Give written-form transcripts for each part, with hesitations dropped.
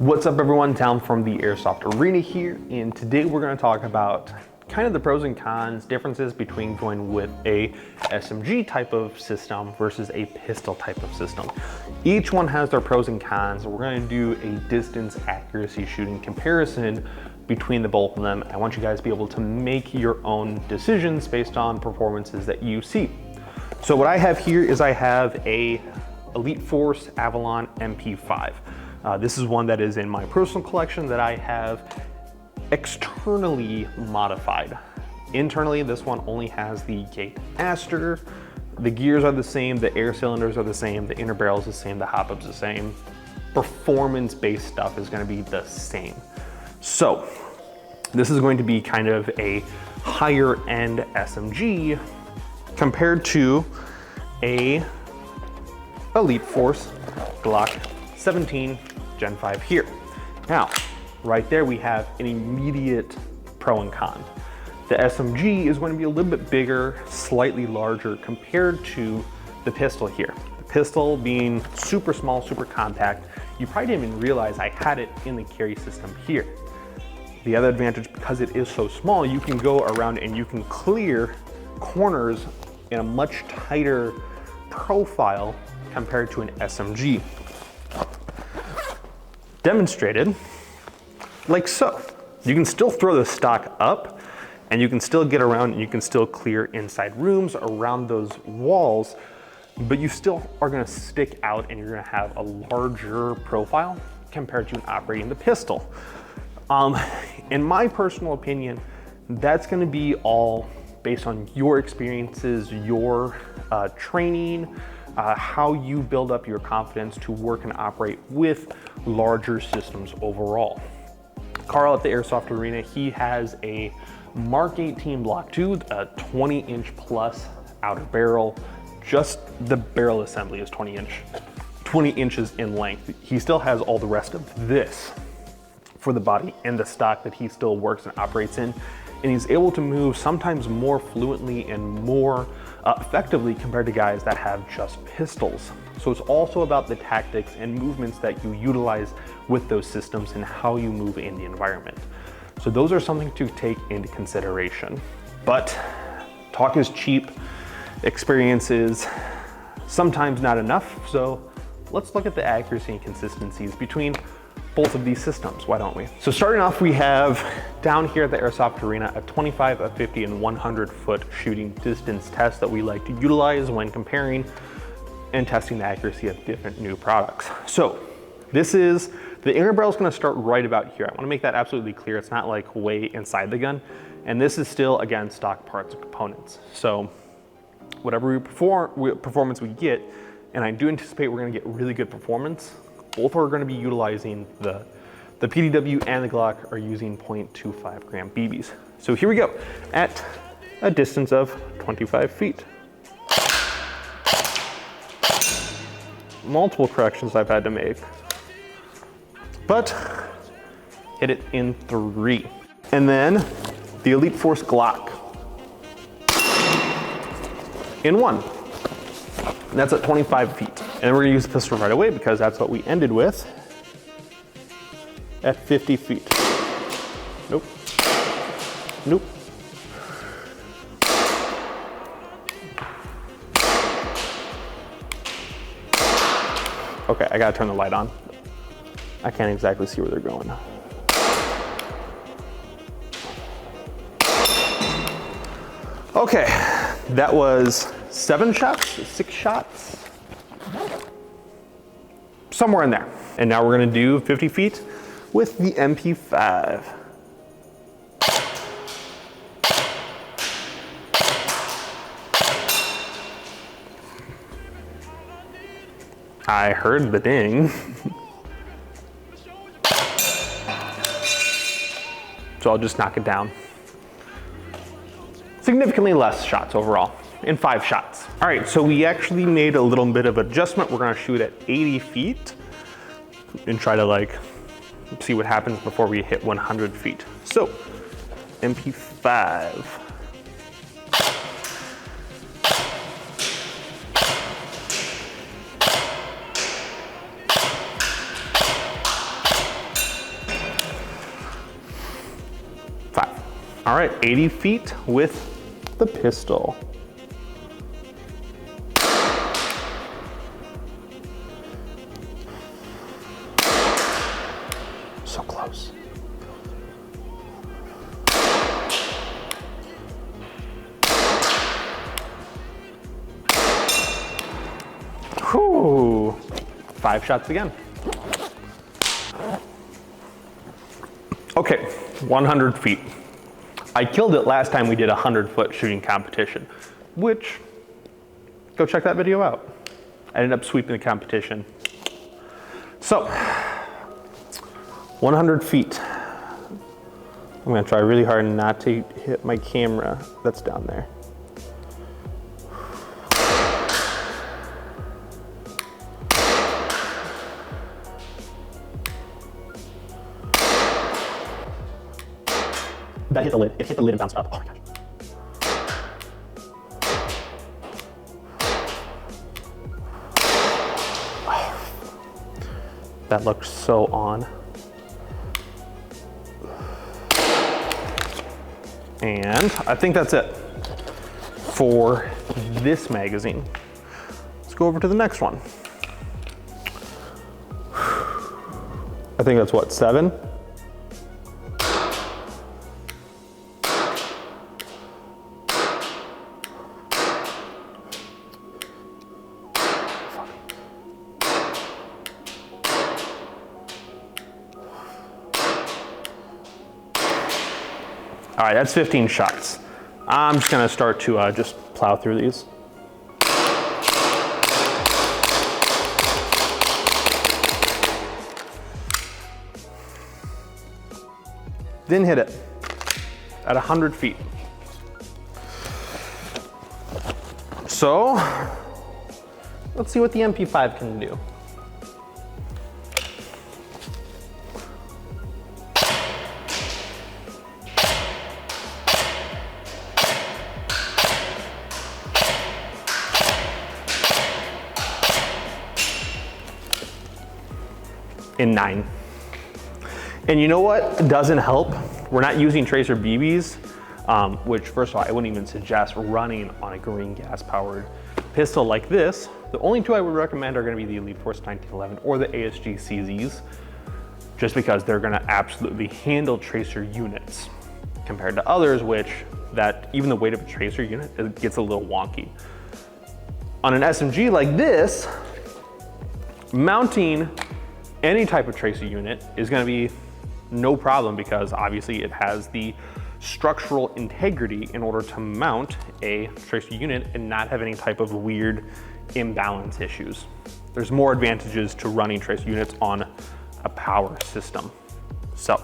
What's up everyone, Tom from the Airsoft Arena here, and today we're going to talk about kind of the pros and cons, differences between going with a SMG type of system versus a pistol type of system. Each one has their pros and cons. We're going to do a distance accuracy shooting comparison between the both of them. I want you guys to be able to make your own decisions based on performances that you see. So what I have here is I have a Elite Force Avalon MP5. This is one that is in my personal collection that I have externally modified. Internally, this one only has the gate aster. The gears are the same, the air cylinders are the same, the inner barrel is the same, the hop-up's the same. Performance-based stuff is gonna be the same. So, this is going to be kind of a higher end SMG compared to a Elite Force Glock 17 Gen 5 here. Now, right there we have an immediate pro and con. The SMG is going to be a little bit bigger, slightly larger compared to the pistol here. The pistol being super small, super compact. You probably didn't even realize I had it in the carry system here. The other advantage, because it is so small, you can go around and you can clear corners in a much tighter profile compared to an SMG. Demonstrated like so. You can still throw the stock up and you can still get around and you can still clear inside rooms around those walls, but you still are gonna stick out and you're gonna have a larger profile compared to operating the pistol. In my personal opinion, that's gonna be all based on your experiences, your training, how you build up your confidence to work and operate with larger systems overall. Carl at the Airsoft Arena, he has a Mark 18 Block 2, a 20-inch plus outer barrel. Just the barrel assembly is 20 inches in length. He still has all the rest of this for the body and the stock that he still works and operates in. And he's able to move sometimes more fluently and more effectively compared to guys that have just pistols. So it's also about the tactics and movements that you utilize with those systems and how you move in the environment. So those are something to take into consideration. But talk is cheap, experience is sometimes not enough. So let's look at the accuracy and consistencies between both of these systems, why don't we? So starting off, we have down here at the Airsoft Arena a 25, a 50, and 100 foot shooting distance test that we like to utilize when comparing and testing the accuracy of different new products. So this is, the inner barrel is gonna start right about here. I wanna make that absolutely clear. It's not like way inside the gun. And this is still, again, stock parts and components. So whatever performance we get, and I do anticipate we're gonna get really good performance, both are going to be utilizing the PDW and the Glock are using 0.25 gram BBs. So here we go at a distance of 25 feet. Multiple corrections I've had to make, but hit it in 3. And then the Elite Force Glock in 1. And that's at 25 feet. And then we're gonna use the pistol right away because that's what we ended with at 50 feet. Nope. Nope. Okay, I gotta turn the light on. I can't exactly see where they're going. Okay, that was 7 shots, 6 shots, somewhere in there. And now we're gonna do 50 feet with the MP5. I heard the ding. So I'll just knock it down. Significantly less shots overall. In 5 shots. All right, so we actually made a little bit of adjustment. We're gonna shoot at 80 feet and try to like see what happens before we hit 100 feet. So, MP5. All right, 80 feet with the pistol. So close. Whew. 5 shots again. Okay, 100 feet. I killed it last time we did a 100-foot shooting competition, which, go check that video out. I ended up sweeping the competition. So, 100 feet. I'm gonna try really hard not to hit my camera that's down there. That hit the lid. It hit the lid and bounced up. Oh my gosh. That looks so on. And I think that's it for this magazine. Let's go over to the next one. I think that's what, 7? All right, that's 15 shots. I'm just gonna start to just plow through these. Didn't hit it at 100 feet. So, let's see what the MP5 can do. In 9. And you know what doesn't help? We're not using tracer BBs, which first of all, I wouldn't even suggest running on a green gas powered pistol like this. The only 2 I would recommend are gonna be the Elite Force 1911 or the ASG CZs, just because they're gonna absolutely handle tracer units compared to others, which that even the weight of a tracer unit, it gets a little wonky. On an SMG like this, mounting any type of tracer unit is gonna be no problem because obviously it has the structural integrity in order to mount a tracer unit and not have any type of weird imbalance issues. There's more advantages to running tracer units on a power system. So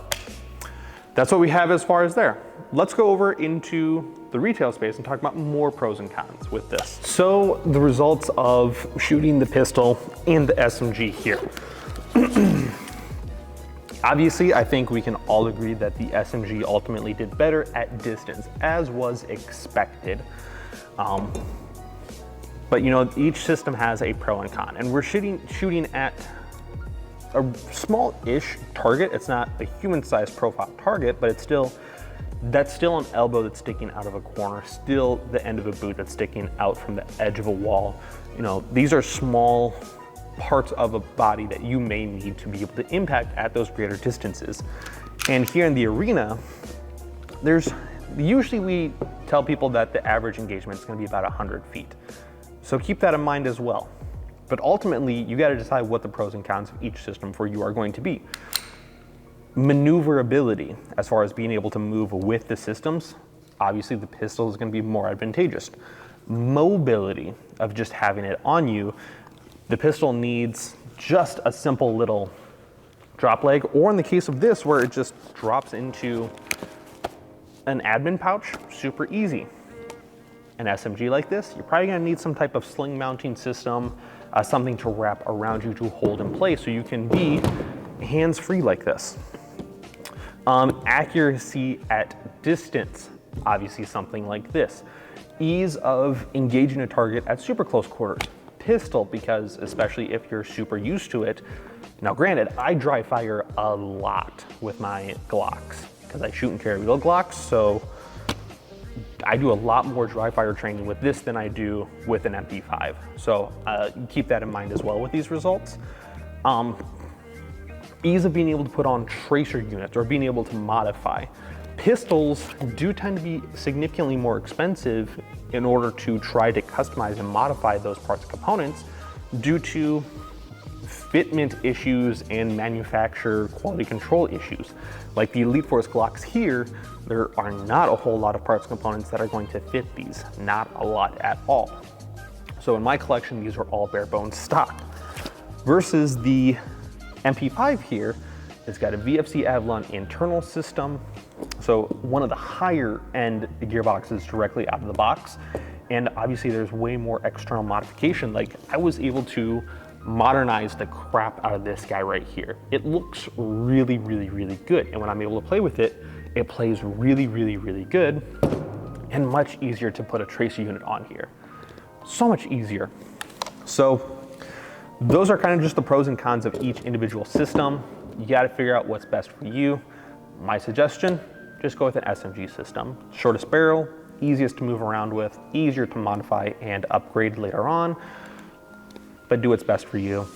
that's what we have as far as there. Let's go over into the retail space and talk about more pros and cons with this. So the results of shooting the pistol and the SMG here. Obviously, I think we can all agree that the SMG ultimately did better at distance, as was expected. But you know, each system has a pro and con, and we're shooting at a small-ish target. It's not a human-sized profile target, but that's still an elbow that's sticking out of a corner, still the end of a boot that's sticking out from the edge of a wall. You know, these are small parts of a body that you may need to be able to impact at those greater distances. And here in the arena, usually we tell people that the average engagement is going to be about 100 feet. So keep that in mind as well. But ultimately, you got to decide what the pros and cons of each system for you are going to be. Maneuverability, as far as being able to move with the systems, obviously the pistol is going to be more advantageous. Mobility of just having it on you, the pistol needs just a simple little drop leg, or in the case of this, where it just drops into an admin pouch, super easy. An SMG like this, you're probably gonna need some type of sling mounting system, something to wrap around you to hold in place so you can be hands-free like this. Accuracy at distance, obviously something like this. Ease of engaging a target at super close quarters. Pistol, because especially if you're super used to it. Now granted, I dry fire a lot with my Glocks. because I shoot and carry real Glocks, so I do a lot more dry fire training with this than I do with an MP5. So keep that in mind as well with these results. Ease of being able to put on tracer units or being able to modify. Pistols do tend to be significantly more expensive in order to try to customize and modify those parts and components due to fitment issues and manufacturer quality control issues. Like the Elite Force Glocks here, there are not a whole lot of parts and components that are going to fit these, not a lot at all. So in my collection, these are all bare bones stock. Versus the MP5 here, it's got a VFC Avalon internal system. So one of the higher end gearboxes directly out of the box. And obviously there's way more external modification. Like I was able to modernize the crap out of this guy right here. It looks really, really, really good. And when I'm able to play with it, it plays really, really, really good and much easier to put a tracer unit on here. So much easier. So those are kind of just the pros and cons of each individual system. You got to figure out what's best for you. My suggestion, just go with an SMG system. Shortest barrel, easiest to move around with, easier to modify and upgrade later on, but do what's best for you.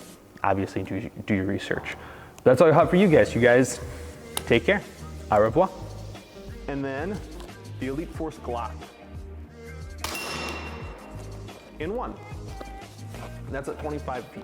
Obviously, do your research. That's all I have for you guys. You guys take care. Au revoir. And then the Elite Force Glock in one. That's at 25 feet.